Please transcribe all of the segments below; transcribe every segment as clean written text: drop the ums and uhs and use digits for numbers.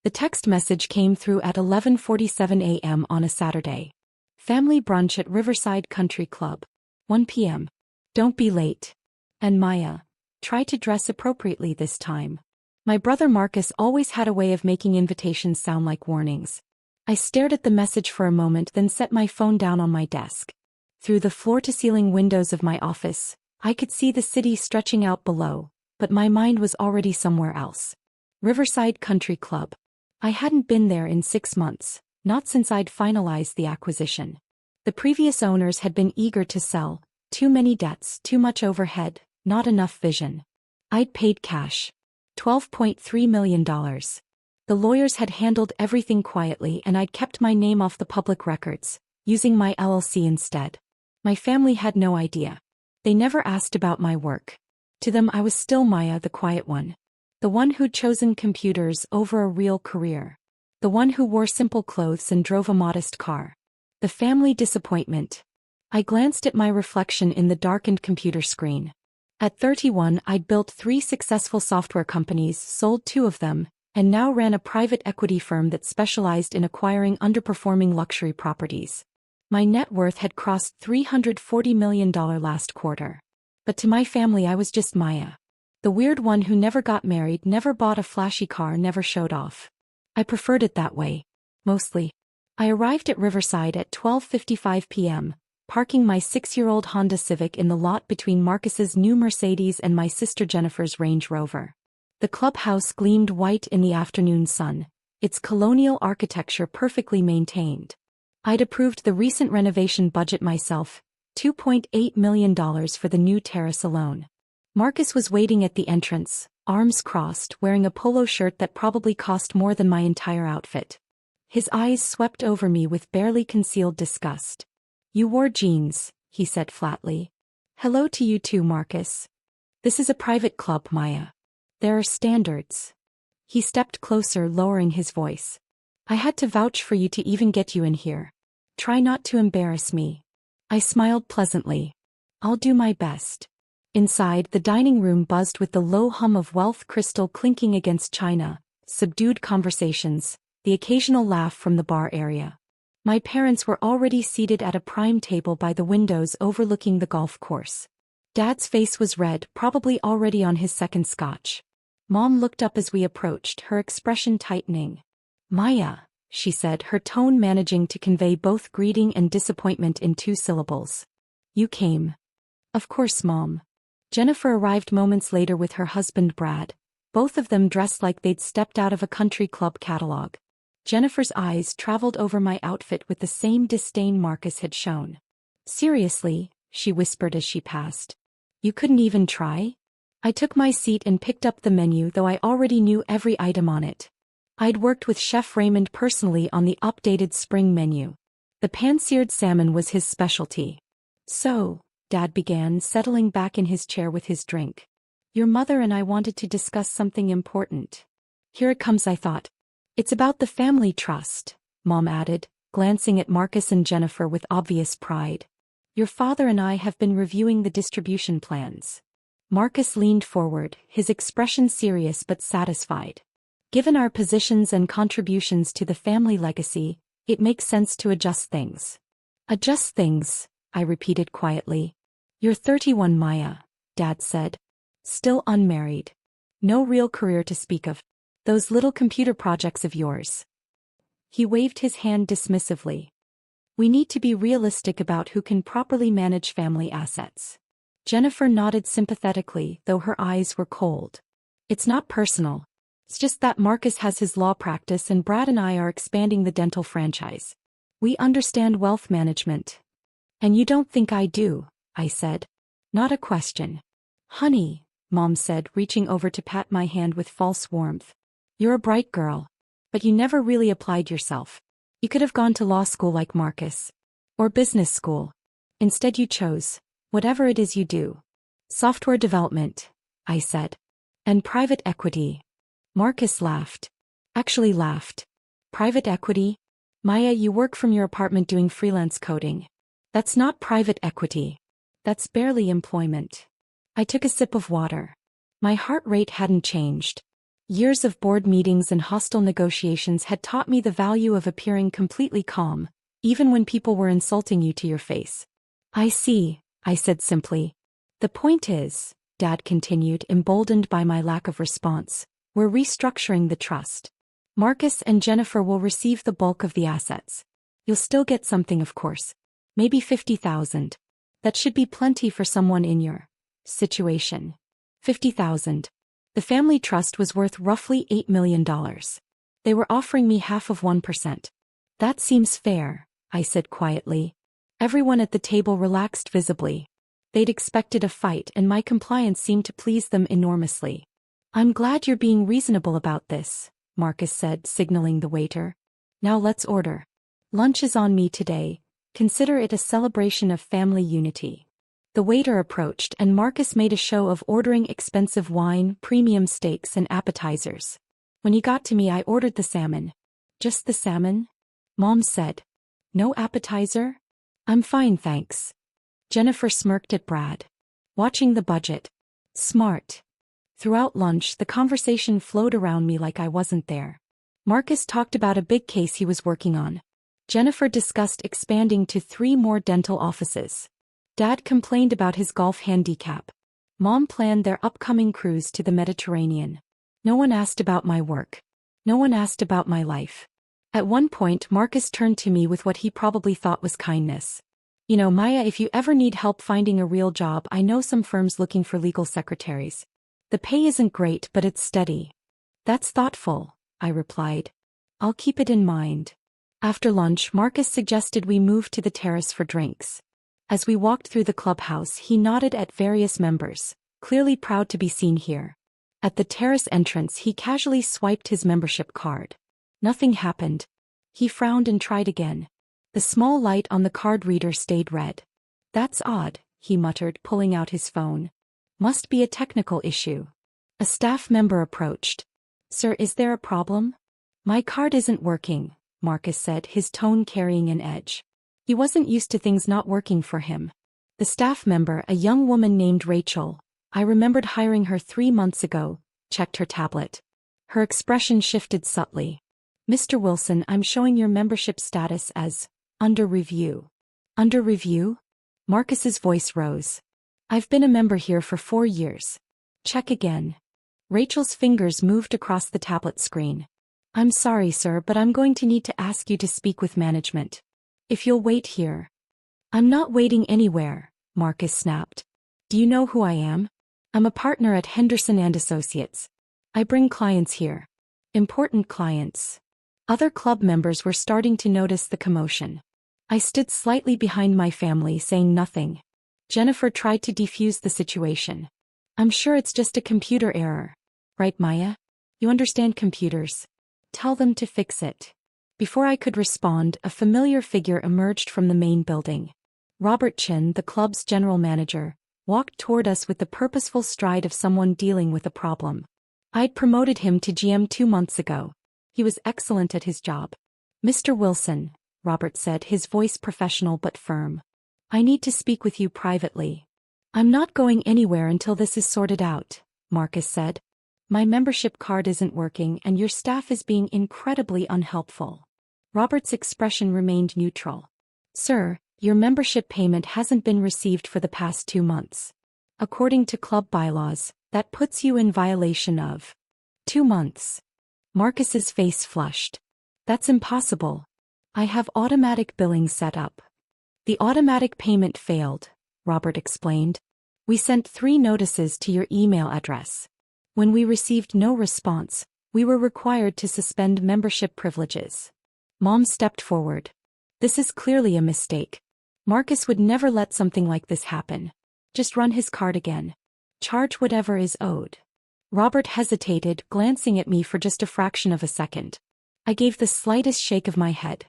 The text message came through at 11:47 a.m. on a Saturday. Family brunch at Riverside Country Club. 1 p.m. Don't be late. And Maya, try to dress appropriately this time. My brother Marcus always had a way of making invitations sound like warnings. I stared at the message for a moment, then set my phone down on my desk. Through the floor-to-ceiling windows of my office, I could see the city stretching out below, but my mind was already somewhere else. Riverside Country Club. I hadn't been there in 6 months, not since I'd finalized the acquisition. The previous owners had been eager to sell, too many debts, too much overhead, not enough vision. I'd paid cash. $12.3 million. The lawyers had handled everything quietly and I'd kept my name off the public records, using my LLC instead. My family had no idea. They never asked about my work. To them I was still Maya, the quiet one. The one who'd chosen computers over a real career. The one who wore simple clothes and drove a modest car. The family disappointment. I glanced at my reflection in the darkened computer screen. At 31, I'd built 3 successful software companies, sold 2 of them, and now ran a private equity firm that specialized in acquiring underperforming luxury properties. My net worth had crossed $340 million last quarter. But to my family I was just Maya. The weird one who never got married, never bought a flashy car, never showed off. I preferred it that way. Mostly. I arrived at Riverside at 12:55 p.m., parking my 6-year-old Honda Civic in the lot between Marcus's new Mercedes and my sister Jennifer's Range Rover. The clubhouse gleamed white in the afternoon sun, its colonial architecture perfectly maintained. I'd approved the recent renovation budget myself, $2.8 million for the new terrace alone. Marcus was waiting at the entrance, arms crossed, wearing a polo shirt that probably cost more than my entire outfit. His eyes swept over me with barely concealed disgust. "You wore jeans," he said flatly. "Hello to you too, Marcus. This is a private club, Maya. There are standards." He stepped closer, lowering his voice. "I had to vouch for you to even get you in here. Try not to embarrass me." I smiled pleasantly. "I'll do my best." Inside, the dining room buzzed with the low hum of Wealth crystal clinking against china, subdued conversations, the occasional laugh from the bar area. My parents were already seated at a prime table by the windows overlooking the golf course. Dad's face was red, probably already on his second scotch. Mom looked up as we approached, her expression tightening. "Maya," she said, her tone managing to convey both greeting and disappointment in 2 syllables. "You came." "Of course, Mom." Jennifer arrived moments later with her husband Brad, both of them dressed like they'd stepped out of a country club catalog. Jennifer's eyes traveled over my outfit with the same disdain Marcus had shown. "Seriously," she whispered as she passed. "You couldn't even try?" I took my seat and picked up the menu, though I already knew every item on it. I'd worked with Chef Raymond personally on the updated spring menu. The pan-seared salmon was his specialty. "So," Dad began, settling back in his chair with his drink. "Your mother and I wanted to discuss something important." "Here it comes," I thought. "It's about the family trust," Mom added, glancing at Marcus and Jennifer with obvious pride. "Your father and I have been reviewing the distribution plans." Marcus leaned forward, his expression serious but satisfied. "Given our positions and contributions to the family legacy, it makes sense to adjust things." "Adjust things," I repeated quietly. "You're 31, Maya," Dad said. "Still unmarried. No real career to speak of. Those little computer projects of yours." He waved his hand dismissively. "We need to be realistic about who can properly manage family assets." Jennifer nodded sympathetically, though her eyes were cold. "It's not personal. It's just that Marcus has his law practice and Brad and I are expanding the dental franchise. We understand wealth management." "And you don't think I do," I said. "Not a question." "Honey," Mom said, reaching over to pat my hand with false warmth. "You're a bright girl. But you never really applied yourself. You could have gone to law school like Marcus. Or business school. Instead you chose, whatever it is you do. Software development," I said. "And private equity." Marcus laughed. Actually laughed. "Private equity? Maya, you work from your apartment doing freelance coding. That's not private equity. That's barely employment." I took a sip of water. My heart rate hadn't changed. Years of board meetings and hostile negotiations had taught me the value of appearing completely calm, even when people were insulting you to your face. I see, I said simply. The point is, Dad continued, emboldened by my lack of response, we're restructuring the trust. Marcus and Jennifer will receive the bulk of the assets. You'll still get something, of course. Maybe 50,000. That should be plenty for someone in your situation. 50,000. The family trust was worth roughly $8 million. They were offering me half of 1%. That seems fair, I said quietly. Everyone at the table relaxed visibly. They'd expected a fight, and my compliance seemed to please them enormously. I'm glad you're being reasonable about this, Marcus said, signaling the waiter. Now let's order. Lunch is on me today. Consider it a celebration of family unity. The waiter approached, and Marcus made a show of ordering expensive wine, premium steaks, and appetizers. When he got to me, I ordered the salmon. Just the salmon? Mom said. No appetizer? I'm fine, thanks. Jennifer smirked at Brad. Watching the budget. Smart. Throughout lunch, the conversation flowed around me like I wasn't there. Marcus talked about a big case he was working on. Jennifer discussed expanding to 3 more dental offices. Dad complained about his golf handicap. Mom planned their upcoming cruise to the Mediterranean. No one asked about my work. No one asked about my life. At one point, Marcus turned to me with what he probably thought was kindness. You know, Maya, if you ever need help finding a real job, I know some firms looking for legal secretaries. The pay isn't great, but it's steady. That's thoughtful, I replied. I'll keep it in mind. After lunch, Marcus suggested we move to the terrace for drinks. As we walked through the clubhouse, he nodded at various members, clearly proud to be seen here. At the terrace entrance, he casually swiped his membership card. Nothing happened. He frowned and tried again. The small light on the card reader stayed red. That's odd, he muttered, pulling out his phone. Must be a technical issue. A staff member approached. Sir, is there a problem? My card isn't working, Marcus said, his tone carrying an edge. He wasn't used to things not working for him. The staff member, a young woman named Rachel, I remembered hiring her 3 months ago, checked her tablet. Her expression shifted subtly. Mr. Wilson, I'm showing your membership status as under review. Under review? Marcus's voice rose. I've been a member here for 4 years. Check again. Rachel's fingers moved across the tablet screen. I'm sorry, sir, but I'm going to need to ask you to speak with management. If you'll wait here. I'm not waiting anywhere, Marcus snapped. Do you know who I am? I'm a partner at Henderson & Associates. I bring clients here. Important clients. Other club members were starting to notice the commotion. I stood slightly behind my family, saying nothing. Jennifer tried to defuse the situation. I'm sure it's just a computer error. Right, Maya? You understand computers. Tell them to fix it. Before I could respond, a familiar figure emerged from the main building. Robert Chin, the club's general manager, walked toward us with the purposeful stride of someone dealing with a problem. I'd promoted him to GM 2 months ago. He was excellent at his job. Mr. Wilson, Robert said, his voice professional but firm. I need to speak with you privately. I'm not going anywhere until this is sorted out, Marcus said. My membership card isn't working and your staff is being incredibly unhelpful. Robert's expression remained neutral. Sir, your membership payment hasn't been received for the past 2 months. According to club bylaws, that puts you in violation of 2 months. Marcus's face flushed. That's impossible. I have automatic billing set up. The automatic payment failed, Robert explained. We sent 3 notices to your email address. When we received no response, we were required to suspend membership privileges. Mom stepped forward. This is clearly a mistake. Marcus would never let something like this happen. Just run his card again. Charge whatever is owed. Robert hesitated, glancing at me for just a fraction of a second. I gave the slightest shake of my head.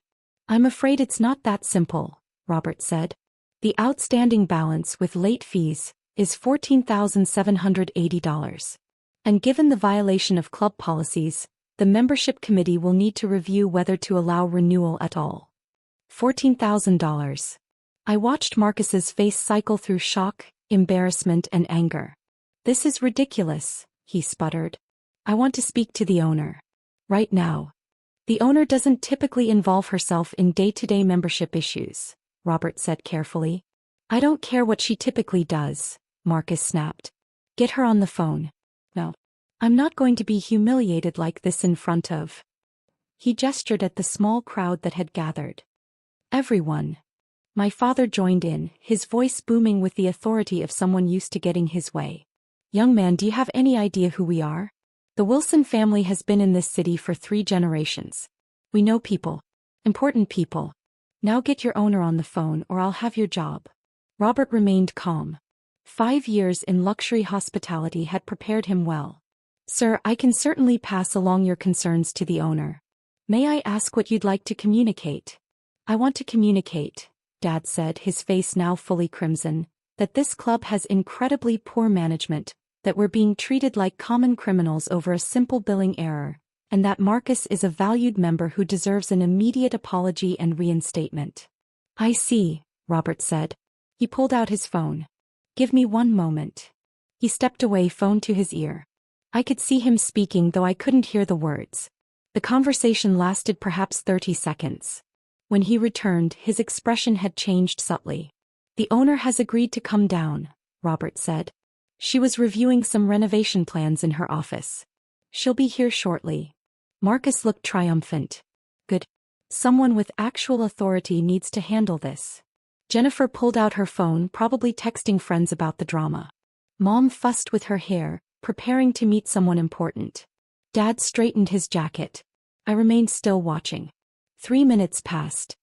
I'm afraid it's not that simple, Robert said. The outstanding balance with late fees is $14,780. And given the violation of club policies, the membership committee will need to review whether to allow renewal at all. $14,000. I watched Marcus's face cycle through shock, embarrassment, and anger. This is ridiculous, he sputtered. I want to speak to the owner. Right now. The owner doesn't typically involve herself in day-to-day membership issues, Robert said carefully. I don't care what she typically does, Marcus snapped. Get her on the phone. No. I'm not going to be humiliated like this in front of. He gestured at the small crowd that had gathered. Everyone. My father joined in, his voice booming with the authority of someone used to getting his way. Young man, do you have any idea who we are? The Wilson family has been in this city for 3 generations. We know people. Important people. Now get your owner on the phone or I'll have your job. Robert remained calm. 5 years in luxury hospitality had prepared him well. Sir, I can certainly pass along your concerns to the owner. May I ask what you'd like to communicate? I want to communicate, Dad said, his face now fully crimson, that this club has incredibly poor management, that we're being treated like common criminals over a simple billing error, and that Marcus is a valued member who deserves an immediate apology and reinstatement. I see, Robert said. He pulled out his phone. Give me 1 moment. He stepped away, phone to his ear. I could see him speaking, though I couldn't hear the words. The conversation lasted perhaps 30 seconds. When he returned, his expression had changed subtly. The owner has agreed to come down, Robert said. She was reviewing some renovation plans in her office. She'll be here shortly. Marcus looked triumphant. Good. Someone with actual authority needs to handle this. Jennifer pulled out her phone, probably texting friends about the drama. Mom fussed with her hair, preparing to meet someone important. Dad straightened his jacket. I remained still watching. 3 minutes passed.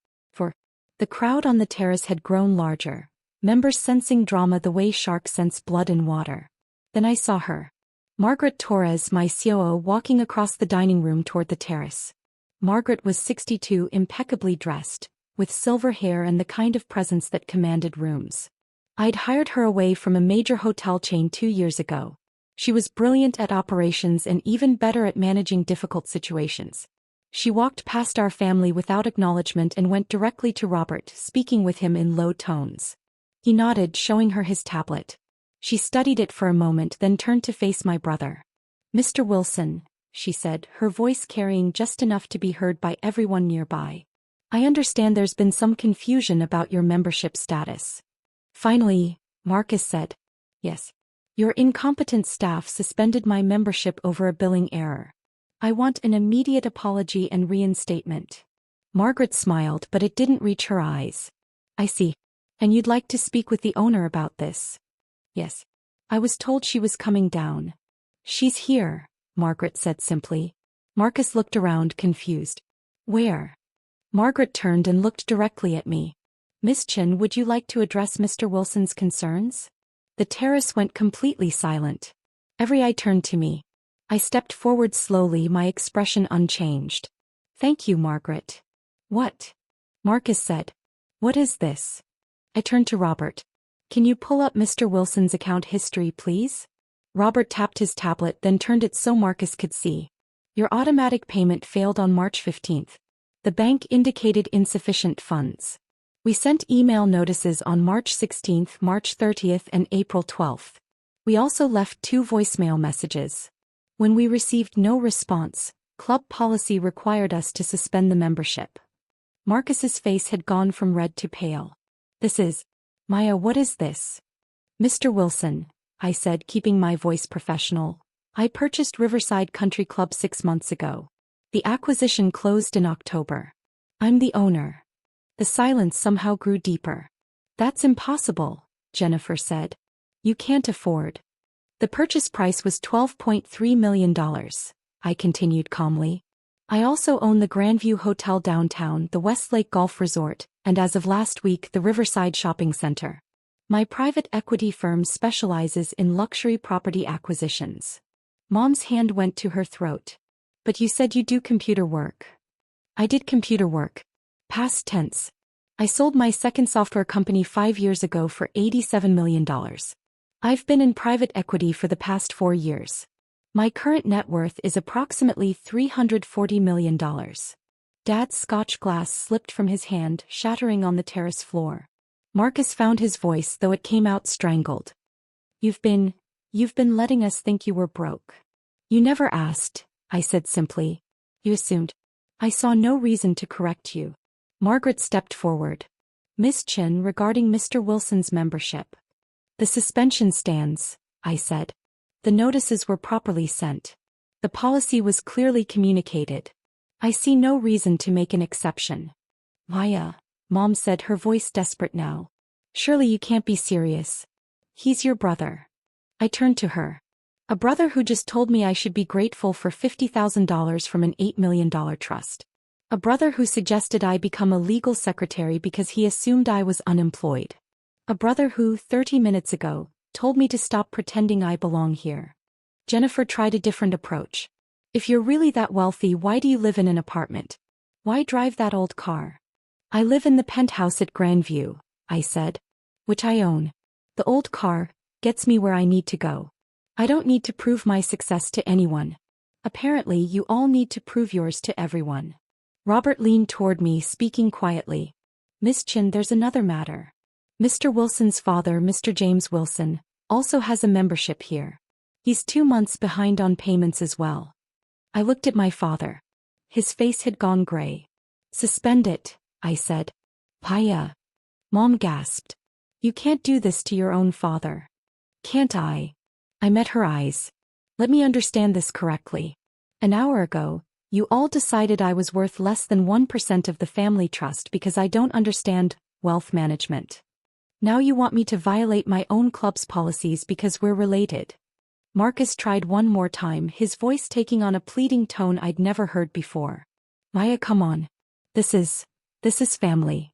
The crowd on the terrace had grown larger, members sensing drama the way sharks sense blood in water. Then I saw her. Margaret Torres, my COO, walking across the dining room toward the terrace. Margaret was 62, impeccably dressed, with silver hair and the kind of presence that commanded rooms. I'd hired her away from a major hotel chain 2 years ago. She was brilliant at operations and even better at managing difficult situations. She walked past our family without acknowledgement and went directly to Robert, speaking with him in low tones. He nodded, showing her his tablet. She studied it for a moment, then turned to face my brother. Mr. Wilson, she said, her voice carrying just enough to be heard by everyone nearby. I understand there's been some confusion about your membership status. Finally, Marcus said. Yes. Your incompetent staff suspended my membership over a billing error. I want an immediate apology and reinstatement. Margaret smiled, but it didn't reach her eyes. I see. And you'd like to speak with the owner about this? Yes. I was told she was coming down. She's here, Margaret said simply. Marcus looked around, confused. Where? Margaret turned and looked directly at me. Miss Chen, would you like to address Mr. Wilson's concerns? The terrace went completely silent. Every eye turned to me. I stepped forward slowly, my expression unchanged. Thank you, Margaret. What? Marcus said. What is this? I turned to Robert. Can you pull up Mr. Wilson's account history, please? Robert tapped his tablet, then turned it so Marcus could see. Your automatic payment failed on March 15th. The bank indicated insufficient funds. We sent email notices on March 16th, March 30th, and April 12th. We also left 2 voicemail messages. When we received no response, club policy required us to suspend the membership. Marcus's face had gone from red to pale. This is... Maya, what is this? Mr. Wilson, I said, keeping my voice professional. I purchased Riverside Country Club 6 months ago. The acquisition closed in October. I'm the owner. The silence somehow grew deeper. That's impossible, Jennifer said. You can't afford. The purchase price was $12.3 million, I continued calmly. I also own the Grandview Hotel downtown, the Westlake Golf Resort, and as of last week, the Riverside Shopping Center. My private equity firm specializes in luxury property acquisitions. Mom's hand went to her throat. But you said you do computer work. I did computer work. Past tense. I sold my second software company 5 years ago for $87 million. I've been in private equity for the past 4 years. My current net worth is approximately $340 million. Dad's Scotch glass slipped from his hand, shattering on the terrace floor. Marcus found his voice, though it came out strangled. You've been letting us think you were broke. You never asked, I said simply. You assumed. I saw no reason to correct you. Margaret stepped forward. Miss Chin, regarding Mr. Wilson's membership. The suspension stands, I said. The notices were properly sent. The policy was clearly communicated. I see no reason to make an exception. Maya, Mom said, her voice desperate now. Surely you can't be serious. He's your brother. I turned to her. A brother who just told me I should be grateful for $50,000 from an $8 million trust. A brother who suggested I become a legal secretary because he assumed I was unemployed. A brother who, 30 minutes ago, told me to stop pretending I belong here. Jennifer tried a different approach. If you're really that wealthy, why do you live in an apartment? Why drive that old car? I live in the penthouse at Grandview, I said. Which I own. The old car gets me where I need to go. I don't need to prove my success to anyone. Apparently, you all need to prove yours to everyone. Robert leaned toward me, speaking quietly. Miss Chin, there's another matter. Mr. Wilson's father, Mr. James Wilson, also has a membership here. He's 2 months behind on payments as well. I looked at my father. His face had gone gray. Suspend it, I said. Paya. Mom gasped. You can't do this to your own father. Can't I? I met her eyes. Let me understand this correctly. An hour ago, you all decided I was worth less than 1% of the family trust because I don't understand wealth management. Now you want me to violate my own club's policies because we're related. Marcus tried one more time, his voice taking on a pleading tone I'd never heard before. Maya, come on. This is family.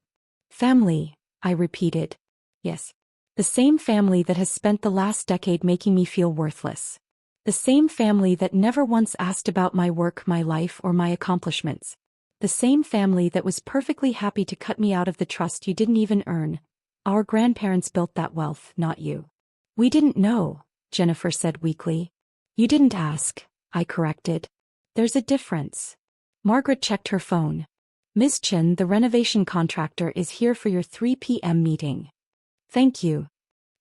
Family, I repeated. Yes. The same family that has spent the last decade making me feel worthless. The same family that never once asked about my work, my life, or my accomplishments. The same family that was perfectly happy to cut me out of the trust you didn't even earn. Our grandparents built that wealth, not you. We didn't know, Jennifer said weakly. You didn't ask, I corrected. There's a difference. Margaret checked her phone. Miss Chin, the renovation contractor, is here for your 3 p.m. meeting. Thank you.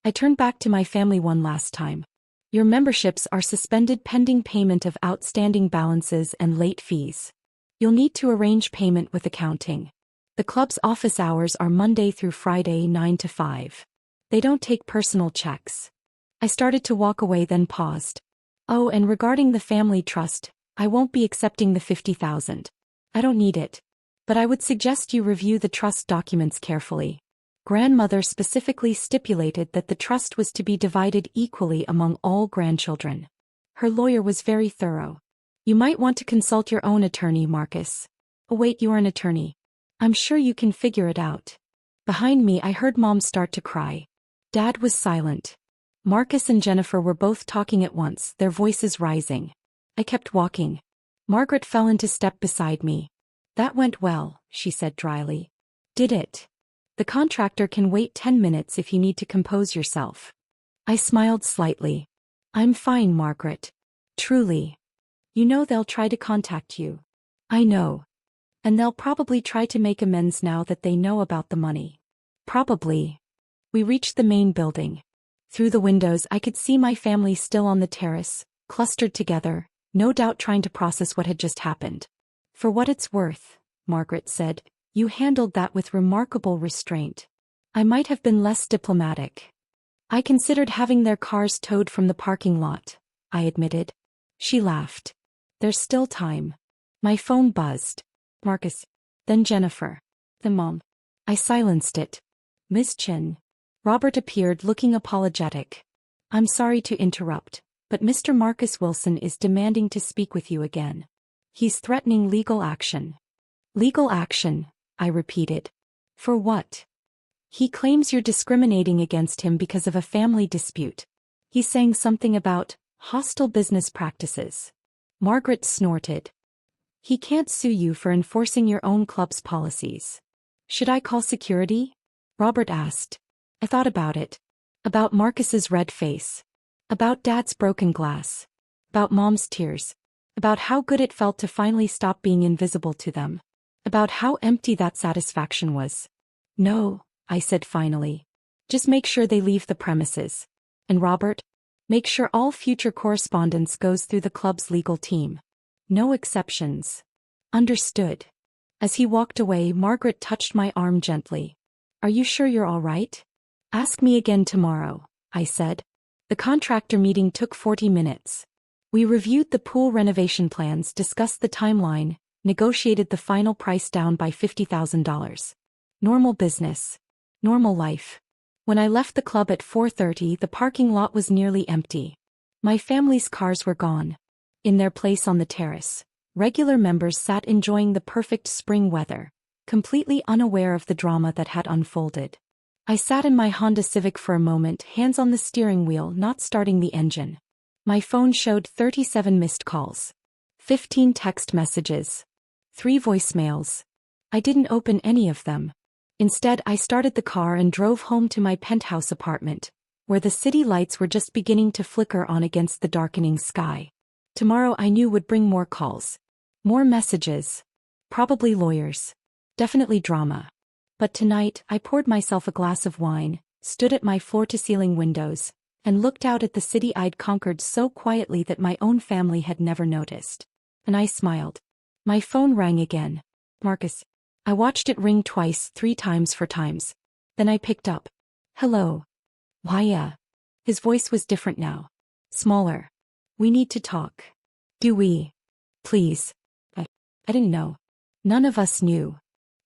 I turned back to my family one last time. Your memberships are suspended pending payment of outstanding balances and late fees. You'll need to arrange payment with accounting. The club's office hours are Monday through Friday 9 to 5. They don't take personal checks. I started to walk away, then paused. Oh, and regarding the family trust, I won't be accepting the $50,000. I don't need it. But I would suggest you review the trust documents carefully. Grandmother specifically stipulated that the trust was to be divided equally among all grandchildren. Her lawyer was very thorough. You might want to consult your own attorney, Marcus. Oh wait, you're an attorney. I'm sure you can figure it out. Behind me, I heard Mom start to cry. Dad was silent. Marcus and Jennifer were both talking at once, their voices rising. I kept walking. Margaret fell into step beside me. That went well, she said dryly. Did it? The contractor can wait 10 minutes if you need to compose yourself. I smiled slightly. I'm fine, Margaret. Truly. You know they'll try to contact you. I know. And they'll probably try to make amends now that they know about the money. Probably. We reached the main building. Through the windows I could see my family still on the terrace, clustered together, no doubt trying to process what had just happened. For what it's worth, Margaret said, you handled that with remarkable restraint. I might have been less diplomatic. I considered having their cars towed from the parking lot, I admitted. She laughed. There's still time. My phone buzzed. Marcus. Then Jennifer. Then Mom. I silenced it. Miss Chin. Robert appeared, looking apologetic. I'm sorry to interrupt, but Mr. Marcus Wilson is demanding to speak with you again. He's threatening legal action. Legal action, I repeated. For what? He claims you're discriminating against him because of a family dispute. He's saying something about hostile business practices. Margaret snorted. He can't sue you for enforcing your own club's policies. Should I call security? Robert asked. I thought about it. About Marcus's red face. About Dad's broken glass. About Mom's tears. About how good it felt to finally stop being invisible to them. About how empty that satisfaction was. No, I said finally. Just make sure they leave the premises. And Robert? Make sure all future correspondence goes through the club's legal team. No exceptions. Understood. As he walked away, Margaret touched my arm gently. Are you sure you're all right? Ask me again tomorrow, I said. The contractor meeting took 40 minutes. We reviewed the pool renovation plans, discussed the timeline, negotiated the final price down by $50,000. Normal business. Normal life. When I left the club at 4:30, the parking lot was nearly empty. My family's cars were gone. In their place on the terrace, regular members sat enjoying the perfect spring weather, completely unaware of the drama that had unfolded. I sat in my Honda Civic for a moment, hands on the steering wheel, not starting the engine. My phone showed 37 missed calls, 15 text messages, 3 voicemails. I didn't open any of them. Instead, I started the car and drove home to my penthouse apartment, where the city lights were just beginning to flicker on against the darkening sky. Tomorrow, I knew, would bring more calls. More messages. Probably lawyers. Definitely drama. But tonight, I poured myself a glass of wine, stood at my floor-to-ceiling windows, and looked out at the city I'd conquered so quietly that my own family had never noticed. And I smiled. My phone rang again. Marcus. I watched it ring twice, 3 times, 4 times. Then I picked up. Hello. Why, His voice was different now. Smaller. We need to talk. Do we? Please. I didn't know. None of us knew.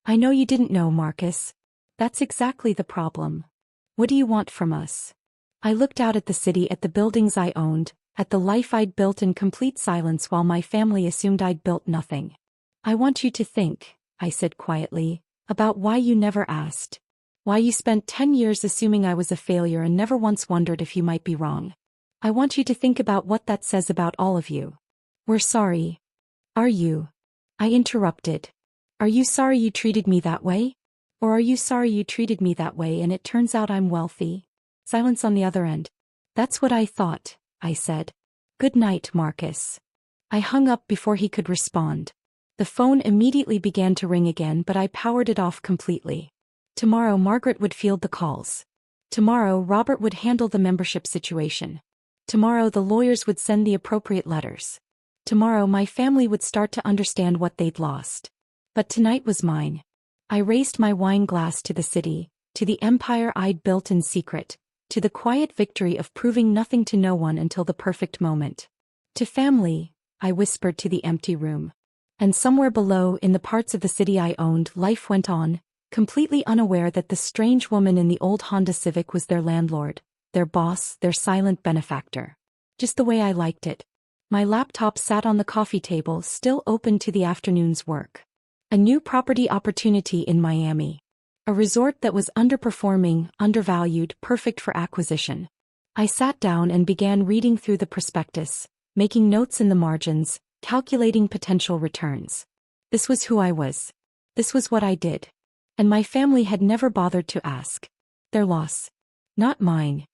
I know you didn't know, Marcus. That's exactly the problem. What do you want from us? I looked out at the city, at the buildings I owned, at the life I'd built in complete silence while my family assumed I'd built nothing. I want you to think, I said quietly, about why you never asked. Why you spent 10 years assuming I was a failure and never once wondered if you might be wrong. I want you to think about what that says about all of you. We're sorry. Are you? I interrupted. Are you sorry you treated me that way? Or are you sorry you treated me that way and it turns out I'm wealthy? Silence on the other end. That's what I thought, I said. Good night, Marcus. I hung up before he could respond. The phone immediately began to ring again, but I powered it off completely. Tomorrow Margaret would field the calls. Tomorrow Robert would handle the membership situation. Tomorrow the lawyers would send the appropriate letters. Tomorrow my family would start to understand what they'd lost. But tonight was mine. I raised my wine glass to the city, to the empire I'd built in secret, to the quiet victory of proving nothing to no one until the perfect moment. To family, I whispered to the empty room. And somewhere below, in the parts of the city I owned, life went on, completely unaware that the strange woman in the old Honda Civic was their landlord, their boss, their silent benefactor. Just the way I liked it. My laptop sat on the coffee table, still open to the afternoon's work. A new property opportunity in Miami. A resort that was underperforming, undervalued, perfect for acquisition. I sat down and began reading through the prospectus, making notes in the margins, calculating potential returns. This was who I was. This was what I did. And my family had never bothered to ask. Their loss. Not mine.